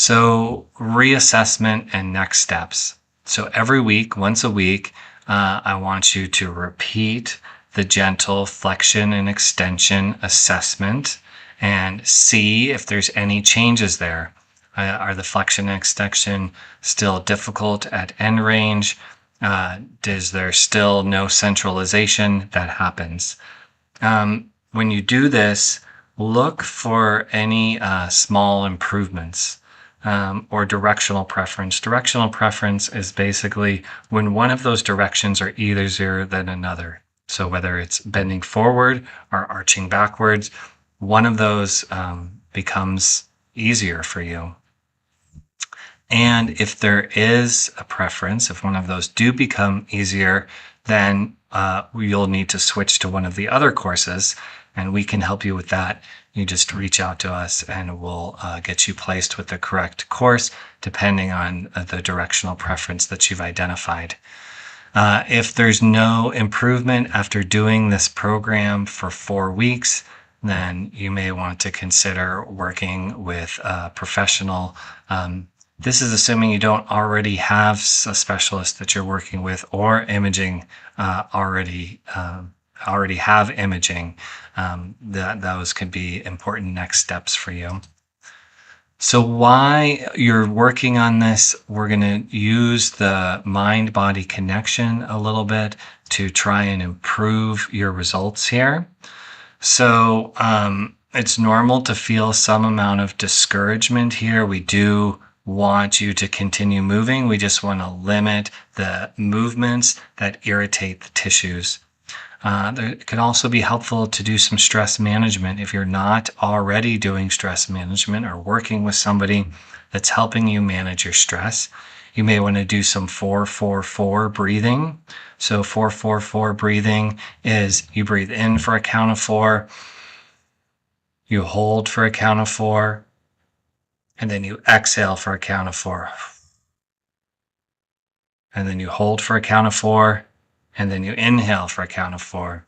So reassessment and next steps. So every week, once a week, I want you to repeat the gentle flexion and extension assessment and see if there's any changes there. Are the flexion and extension still difficult at end range? Is there still no centralization that happens? When you do this, look for any small improvements or directional preference. Directional preference is basically when one of those directions are easier than another. So whether it's bending forward or arching backwards, one of those becomes easier for you. And if there is a preference, if one of those do become easier, then you'll need to switch to one of the other courses, and we can help you with that. You just reach out to us and we'll get you placed with the correct course depending on the directional preference that you've identified. If there's no improvement after doing this program for 4 weeks, then you may want to consider working with a professional. This is assuming you don't already have a specialist that you're working with or imaging already have imaging. Those could be important next steps for you. So while you're working on this, we're going to use the mind-body connection a little bit to try and improve your results here. So it's normal to feel some amount of discouragement here. We do want you to continue moving. We just want to limit the movements that irritate the tissues. It can also be helpful to do some stress management if you're not already doing stress management or working with somebody that's helping you manage your stress. You may want to do some 4-4-4 breathing. So 4-4-4 breathing is you breathe in for a count of 4, you hold for a count of 4, and then you exhale for a count of 4. And then you hold for a count of 4, and then you inhale for a count of 4.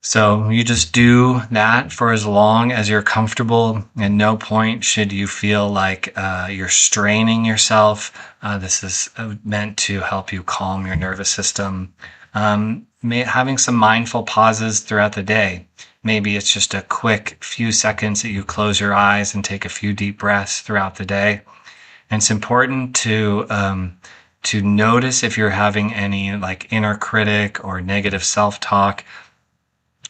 So you just do that for as long as you're comfortable. At no point should you feel like you're straining yourself. This is meant to help you calm your nervous system. Having some mindful pauses throughout the day. Maybe it's just a quick few seconds that you close your eyes and take a few deep breaths throughout the day. And it's important to notice if you're having any like inner critic or negative self-talk.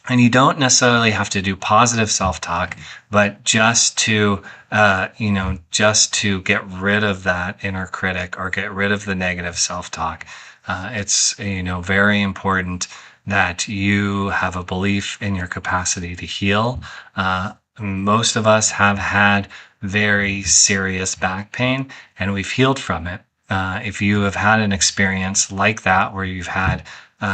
And you don't necessarily have to do positive self-talk, but just to get rid of that inner critic or get rid of the negative self-talk. It's very important that you have a belief in your capacity to heal. Most of us have had very serious back pain and we've healed from it. If you have had an experience like that where you've had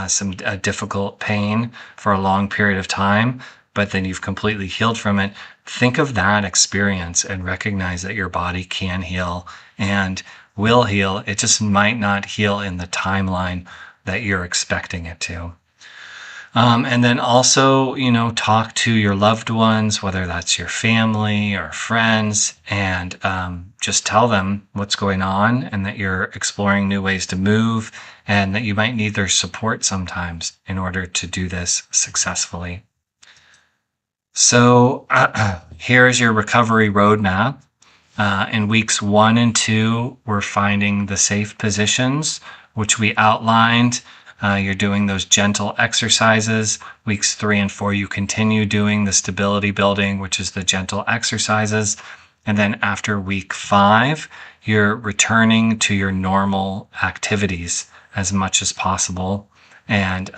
some difficult pain for a long period of time, but then you've completely healed from it, think of that experience and recognize that your body can heal and will heal. It just might not heal in the timeline that you're expecting it to. And then also, talk to your loved ones, whether that's your family or friends, and just tell them what's going on and that you're exploring new ways to move and that you might need their support sometimes in order to do this successfully. So here's your recovery roadmap. In weeks 1 and 2, we're finding the safe positions, which we outlined. You're doing those gentle exercises. Weeks 3 and 4, you continue doing the stability building, which is the gentle exercises. And then after week 5, you're returning to your normal activities as much as possible and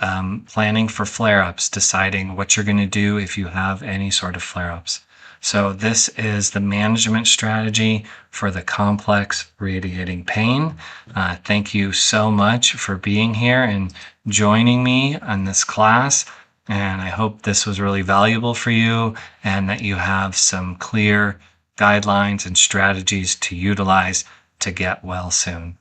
planning for flare-ups, deciding what you're going to do if you have any sort of flare-ups. So this is the management strategy for the complex radiating pain. Thank you so much for being here and joining me on this class. And I hope this was really valuable for you and that you have some clear guidelines and strategies to utilize to get well soon.